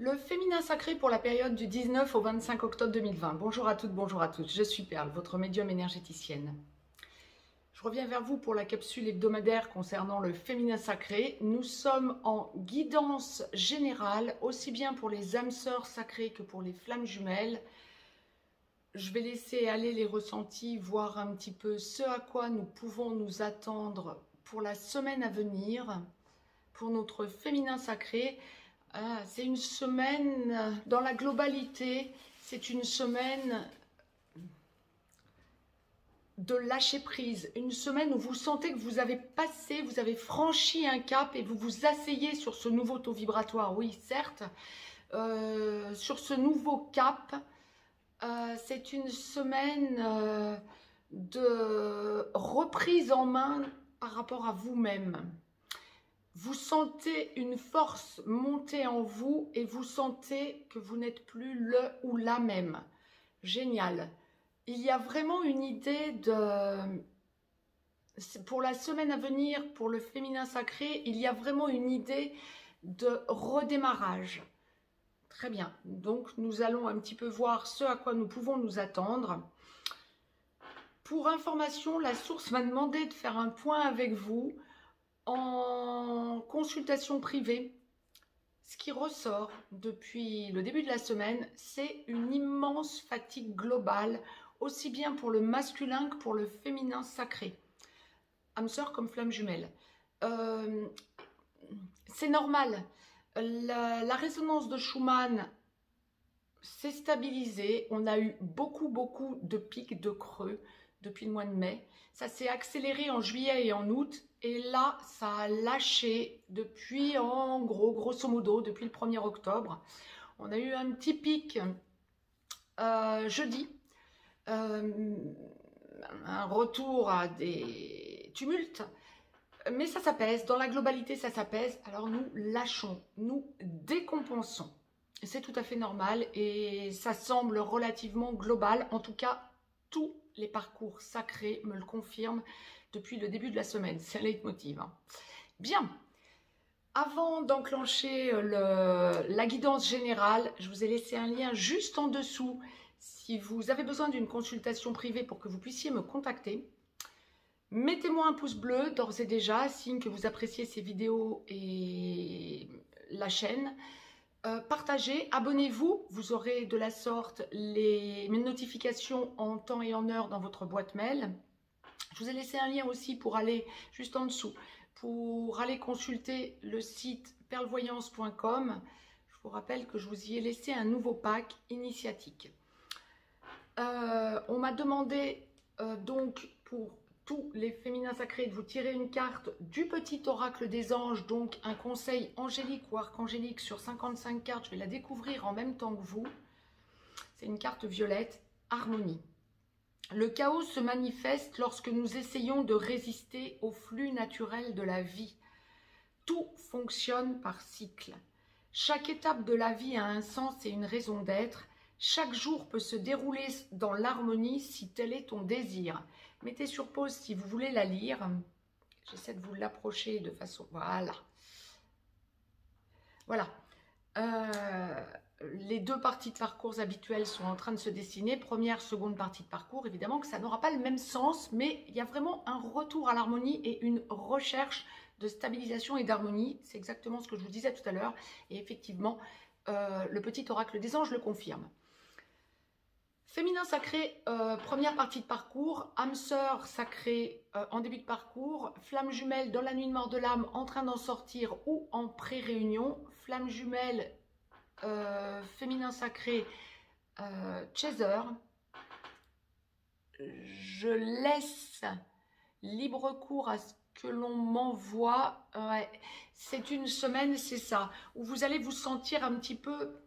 Le féminin sacré pour la période du 19 au 25 octobre 2020. Bonjour à toutes, bonjour à tous. Je suis Perle, votre médium énergéticienne. Je reviens vers vous pour la capsule hebdomadaire concernant le féminin sacré. Nous sommes en guidance générale, aussi bien pour les âmes sœurs sacrées que pour les flammes jumelles. Je vais laisser aller les ressentis, voir un petit peu ce à quoi nous pouvons nous attendre pour la semaine à venir, pour notre féminin sacré. C'est une semaine, dans la globalité, c'est une semaine de lâcher prise, une semaine où vous sentez que vous avez passé, vous avez franchi un cap et vous vous asseyez sur ce nouveau taux vibratoire. Oui, certes, sur ce nouveau cap, c'est une semaine de reprise en main par rapport à vous-même. Vous sentez une force monter en vous et vous sentez que vous n'êtes plus le ou la même. Génial. Il y a vraiment une idée de... Pour la semaine à venir, pour le féminin sacré, il y a vraiment une idée de redémarrage. Très bien. Donc, nous allons un petit peu voir ce à quoi nous pouvons nous attendre. Pour information, la source m'a demandé de faire un point avec vous en consultation privée. Ce qui ressort depuis le début de la semaine, c'est une immense fatigue globale, aussi bien pour le masculin que pour le féminin sacré, âme sœur comme flamme jumelle. C'est normal. La résonance de Schumann s'est stabilisée. On a eu beaucoup de pics, de creux depuis le mois de mai. Ça s'est accéléré en juillet et en août. Et là, ça a lâché depuis, en gros, grosso modo, depuis le 1er octobre. On a eu un petit pic jeudi. Un retour à des tumultes. Mais ça s'apaise. Dans la globalité, ça s'apaise. Alors nous lâchons, nous décompensons. C'est tout à fait normal et ça semble relativement global. En tout cas, tous les parcours sacrés me le confirment depuis le début de la semaine. C'est un leitmotiv. Bien. Avant d'enclencher la guidance générale, je vous ai laissé un lien juste en dessous. Si vous avez besoin d'une consultation privée pour que vous puissiez me contacter, mettez-moi un pouce bleu d'ores et déjà, signe que vous appréciez ces vidéos et la chaîne. Partagez, abonnez-vous, vous aurez de la sorte mes notifications en temps et en heure dans votre boîte mail. Je vous ai laissé un lien aussi pour aller juste en dessous, pour aller consulter le site perlevoyance.com. Je vous rappelle que je vous y ai laissé un nouveau pack initiatique. On m'a demandé donc pour tous les féminins sacrés de vous tirer une carte du petit oracle des anges, donc un conseil angélique ou archangélique sur 55 cartes. Je vais la découvrir en même temps que vous. C'est une carte violette, harmonie. Le chaos se manifeste lorsque nous essayons de résister au flux naturel de la vie. Tout fonctionne par cycle. Chaque étape de la vie a un sens et une raison d'être. Chaque jour peut se dérouler dans l'harmonie si tel est ton désir. Mettez sur pause si vous voulez la lire. J'essaie de vous l'approcher de façon... Voilà. Voilà. Les deux parties de parcours habituelles sont en train de se dessiner. Première, seconde partie de parcours. Évidemment que ça n'aura pas le même sens, mais il y a vraiment un retour à l'harmonie et une recherche de stabilisation et d'harmonie. C'est exactement ce que je vous disais tout à l'heure. Et effectivement, le petit oracle des anges le confirme. Féminin sacré, première partie de parcours, âme sœur sacrée en début de parcours, flamme jumelle dans la nuit de mort de l'âme en train d'en sortir ou en pré-réunion, flamme jumelle, féminin sacré, chaser. Je laisse libre cours à ce que l'on m'envoie. Ouais, c'est une semaine, c'est ça, où vous allez vous sentir un petit peu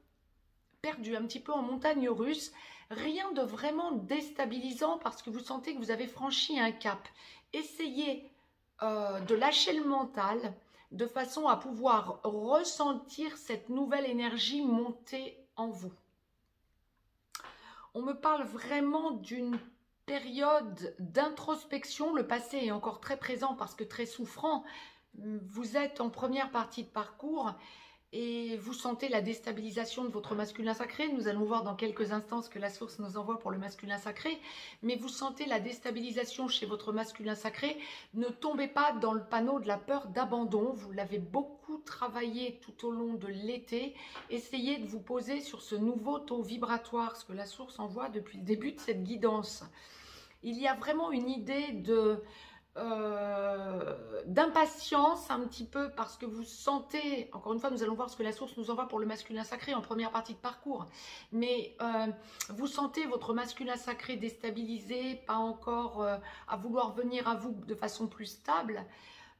perdu, un petit peu en montagne russe. Rien de vraiment déstabilisant parce que vous sentez que vous avez franchi un cap. Essayez de lâcher le mental de façon à pouvoir ressentir cette nouvelle énergie monter en vous. On me parle vraiment d'une période d'introspection. Le passé est encore très présent parce que très souffrant. Vous êtes en première partie de parcours et vous sentez la déstabilisation de votre masculin sacré. Nous allons voir dans quelques instants ce que la source nous envoie pour le masculin sacré. Mais vous sentez la déstabilisation chez votre masculin sacré. Ne tombez pas dans le panneau de la peur d'abandon. Vous l'avez beaucoup travaillé tout au long de l'été. Essayez de vous poser sur ce nouveau taux vibratoire, ce que la source envoie depuis le début de cette guidance. Il y a vraiment une idée d'impatience un petit peu parce que vous sentez, encore une fois nous allons voir ce que la source nous envoie pour le masculin sacré en première partie de parcours, mais vous sentez votre masculin sacré déstabilisé, pas encore à vouloir venir à vous de façon plus stable.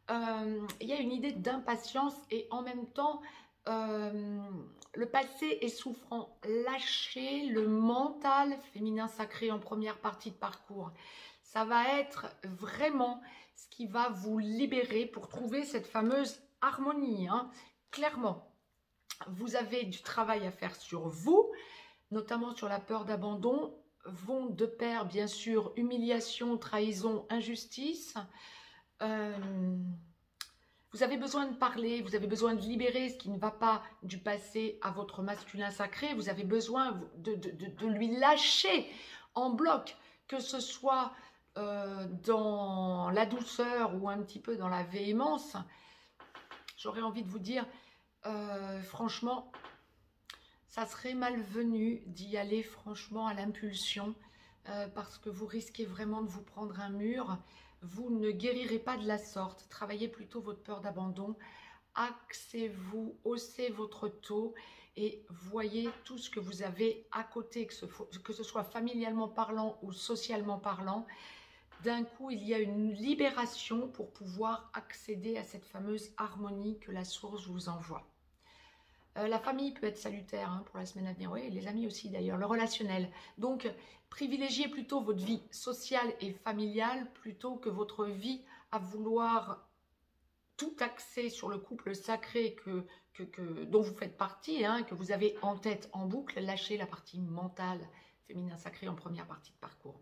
Il y a une idée d'impatience et en même temps le passé est souffrant. Lâchez le mental féminin sacré en première partie de parcours. Ça va être vraiment ce qui va vous libérer pour trouver cette fameuse harmonie. Clairement, vous avez du travail à faire sur vous, notamment sur la peur d'abandon. Vont de pair, bien sûr, humiliation, trahison, injustice. Vous avez besoin de parler, vous avez besoin de libérer ce qui ne va pas du passé à votre masculin sacré. Vous avez besoin de lui lâcher en bloc, que ce soit dans la douceur ou un petit peu dans la véhémence. J'aurais envie de vous dire, franchement, ça serait malvenu d'y aller franchement à l'impulsion parce que vous risquez vraiment de vous prendre un mur. Vous ne guérirez pas de la sorte. Travaillez plutôt votre peur d'abandon. Axez-vous, haussez votre taux et voyez tout ce que vous avez à côté, que ce soit familialement parlant ou socialement parlant. D'un coup, il y a une libération pour pouvoir accéder à cette fameuse harmonie que la source vous envoie. La famille peut être salutaire pour la semaine à venir, oui, les amis aussi d'ailleurs, le relationnel. Donc, privilégiez plutôt votre vie sociale et familiale plutôt que votre vie à vouloir tout axer sur le couple sacré dont vous faites partie, que vous avez en tête en boucle. Lâchez la partie mentale féminin sacré en première partie de parcours.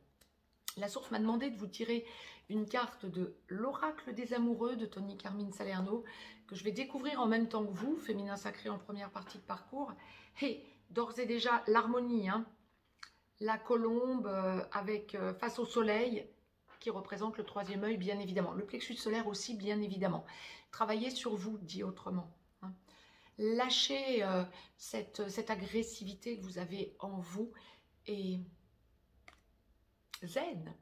La source m'a demandé de vous tirer une carte de l'oracle des amoureux de Tony Carmine Salerno que je vais découvrir en même temps que vous, féminin sacré en première partie de parcours. Et d'ores et déjà l'harmonie, la colombe avec face au soleil qui représente le troisième œil bien évidemment, le plexus solaire aussi bien évidemment. Travaillez sur vous, dit autrement. Lâchez cette agressivité que vous avez en vous et zen.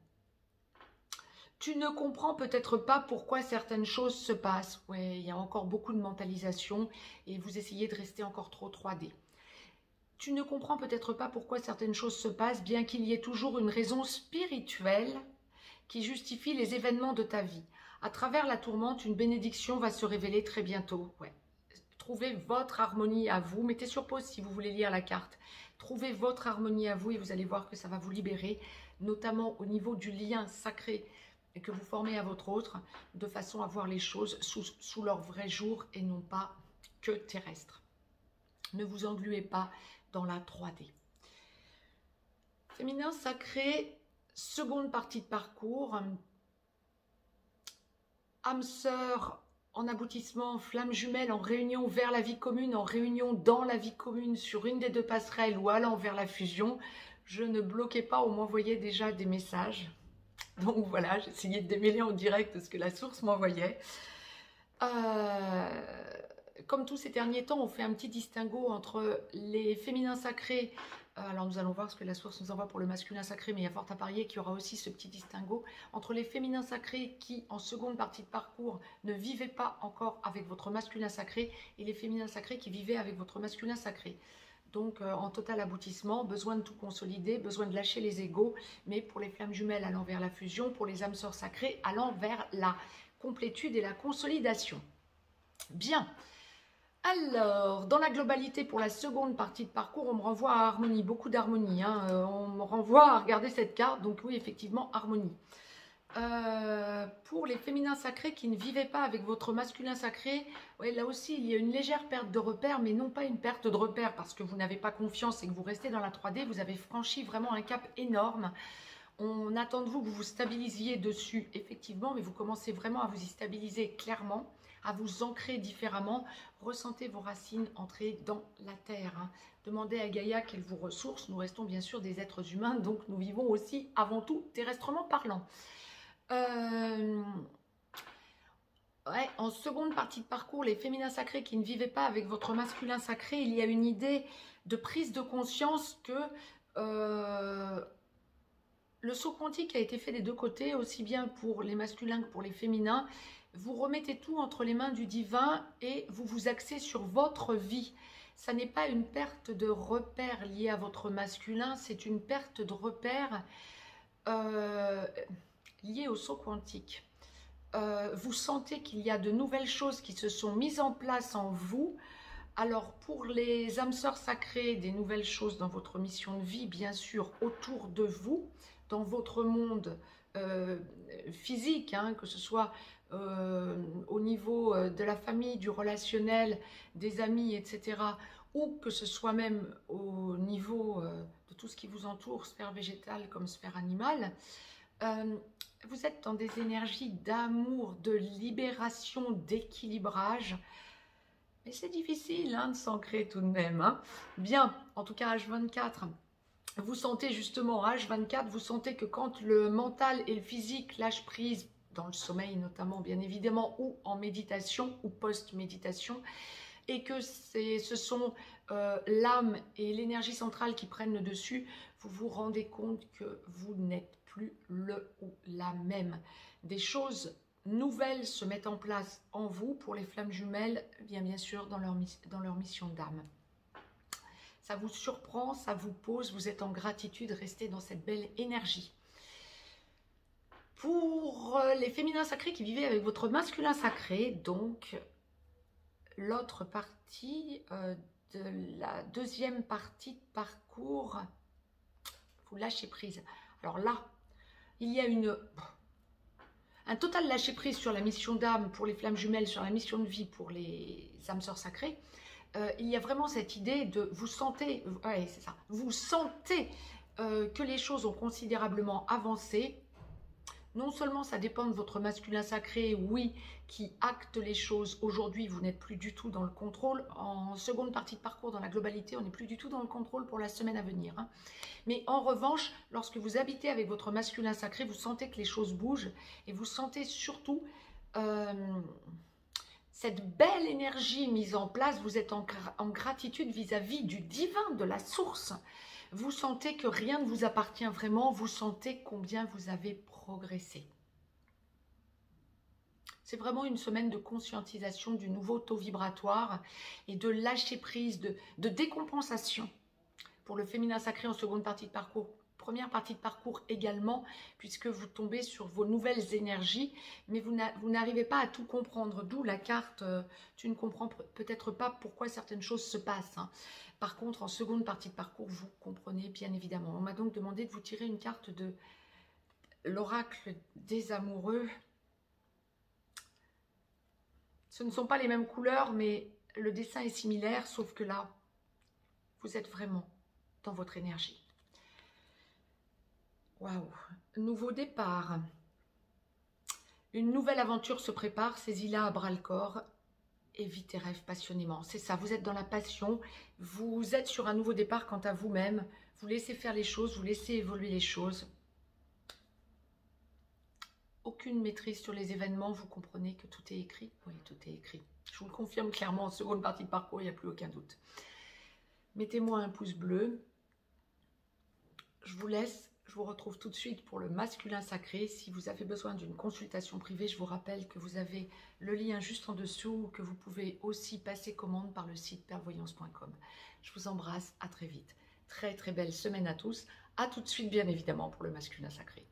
Tu ne comprends peut-être pas pourquoi certaines choses se passent. Oui, il y a encore beaucoup de mentalisation et vous essayez de rester encore trop 3D. Tu ne comprends peut-être pas pourquoi certaines choses se passent, bien qu'il y ait toujours une raison spirituelle qui justifie les événements de ta vie. À travers la tourmente, une bénédiction va se révéler très bientôt. Ouais. Trouvez votre harmonie à vous. Mettez sur pause si vous voulez lire la carte. Trouvez votre harmonie à vous et vous allez voir que ça va vous libérer, notamment au niveau du lien sacré que vous formez à votre autre, de façon à voir les choses sous leur vrai jour et non pas que terrestre. Ne vous engluez pas dans la 3D. Féminin sacré, seconde partie de parcours. Âme sœur en aboutissement, flamme jumelle en réunion vers la vie commune, en réunion dans la vie commune sur une des deux passerelles ou allant vers la fusion. Je ne bloquais pas, on m'envoyait déjà des messages. Donc voilà, j'essayais de démêler en direct ce que la source m'envoyait. Comme tous ces derniers temps, on fait un petit distinguo entre les féminins sacrés. Alors nous allons voir ce que la source nous envoie pour le masculin sacré, mais il y a fort à parier qu'il y aura aussi ce petit distinguo entre les féminins sacrés qui, en seconde partie de parcours, ne vivaient pas encore avec votre masculin sacré et les féminins sacrés qui vivaient avec votre masculin sacré. Donc, en total aboutissement, besoin de tout consolider, besoin de lâcher les égos, mais pour les flammes jumelles allant vers la fusion, pour les âmes sœurs sacrées allant vers la complétude et la consolidation. Bien. Alors, dans la globalité, pour la seconde partie de parcours, on me renvoie à harmonie, beaucoup d'harmonie. On me renvoie à regarder cette carte, donc oui, effectivement, harmonie. Pour les féminins sacrés qui ne vivaient pas avec votre masculin sacré, ouais, là aussi il y a une légère perte de repère, mais non pas une perte de repère parce que vous n'avez pas confiance et que vous restez dans la 3D. Vous avez franchi vraiment un cap énorme. On attend de vous que vous vous stabilisiez dessus, effectivement, mais vous commencez vraiment à vous y stabiliser clairement. à vous ancrer différemment. Ressentez vos racines entrer dans la terre. Hein. Demandez à Gaïa qu'elle vous ressource. Nous restons bien sûr des êtres humains, donc nous vivons aussi avant tout terrestrement parlant. Ouais, en seconde partie de parcours, les féminins sacrés qui ne vivaient pas avec votre masculin sacré, il y a une idée de prise de conscience que le saut quantique a été fait des deux côtés, aussi bien pour les masculins que pour les féminins. Vous remettez tout entre les mains du divin et vous vous axez sur votre vie. Ça n'est pas une perte de repère liée à votre masculin, c'est une perte de repère liée au saut quantique. Vous sentez qu'il y a de nouvelles choses qui se sont mises en place en vous. Alors pour les âmes sœurs sacrées, des nouvelles choses dans votre mission de vie, bien sûr, autour de vous, dans votre monde physique, hein, que ce soit au niveau de la famille, du relationnel, des amis, etc., ou que ce soit même au niveau de tout ce qui vous entoure, sphère végétale comme sphère animale, vous êtes dans des énergies d'amour, de libération, d'équilibrage. Mais c'est difficile hein, de s'ancrer tout de même. Hein. Bien, en tout cas H24, vous sentez justement, H24, vous sentez que quand le mental et le physique lâchent prise, dans le sommeil notamment bien évidemment, ou en méditation ou post-méditation, et que ce sont l'âme et l'énergie centrale qui prennent le dessus, vous vous rendez compte que vous n'êtes plus le ou la même. Des choses nouvelles se mettent en place en vous pour les flammes jumelles, bien sûr dans leur mission d'âme. Ça vous surprend, ça vous pose, vous êtes en gratitude, restez dans cette belle énergie. Pour les féminins sacrés qui vivaient avec votre masculin sacré, donc l'autre partie de la deuxième partie de parcours, vous lâchez prise. Alors là, il y a un total lâcher prise sur la mission d'âme pour les flammes jumelles, sur la mission de vie pour les âmes sœurs sacrées. Il y a vraiment cette idée de vous sentez, ouais, c'est ça, vous sentez que les choses ont considérablement avancé. Non seulement ça dépend de votre masculin sacré, oui, qui acte les choses. Aujourd'hui, vous n'êtes plus du tout dans le contrôle. En seconde partie de parcours, dans la globalité, on n'est plus du tout dans le contrôle pour la semaine à venir. Hein. Mais en revanche, lorsque vous habitez avec votre masculin sacré, vous sentez que les choses bougent et vous sentez surtout cette belle énergie mise en place. Vous êtes en gratitude vis-à-vis du divin, de la source. Vous sentez que rien ne vous appartient vraiment. Vous sentez combien vous avez progressé. C'est vraiment une semaine de conscientisation du nouveau taux vibratoire et de lâcher prise, de décompensation pour le féminin sacré en seconde partie de parcours. Première partie de parcours également, puisque vous tombez sur vos nouvelles énergies, mais vous n'arrivez pas à tout comprendre, d'où la carte, tu ne comprends peut-être pas pourquoi certaines choses se passent. Hein. Par contre, en seconde partie de parcours, vous comprenez bien évidemment. On m'a donc demandé de vous tirer une carte de l'oracle des amoureux. Ce ne sont pas les mêmes couleurs, mais le dessin est similaire, sauf que là, vous êtes vraiment dans votre énergie. Waouh! Nouveau départ. Une nouvelle aventure se prépare, saisis-la à bras-le-corps et vis tes rêves passionnément. C'est ça, vous êtes dans la passion, vous êtes sur un nouveau départ quant à vous-même, vous laissez faire les choses, vous laissez évoluer les choses. Aucune maîtrise sur les événements, vous comprenez que tout est écrit? Oui, tout est écrit. Je vous le confirme clairement, en seconde partie de parcours, il n'y a plus aucun doute. Mettez-moi un pouce bleu. Je vous laisse, je vous retrouve tout de suite pour le masculin sacré. Si vous avez besoin d'une consultation privée, je vous rappelle que vous avez le lien juste en dessous, que vous pouvez aussi passer commande par le site perlevoyance.com. Je vous embrasse, à très vite. Très très belle semaine à tous. À tout de suite bien évidemment pour le masculin sacré.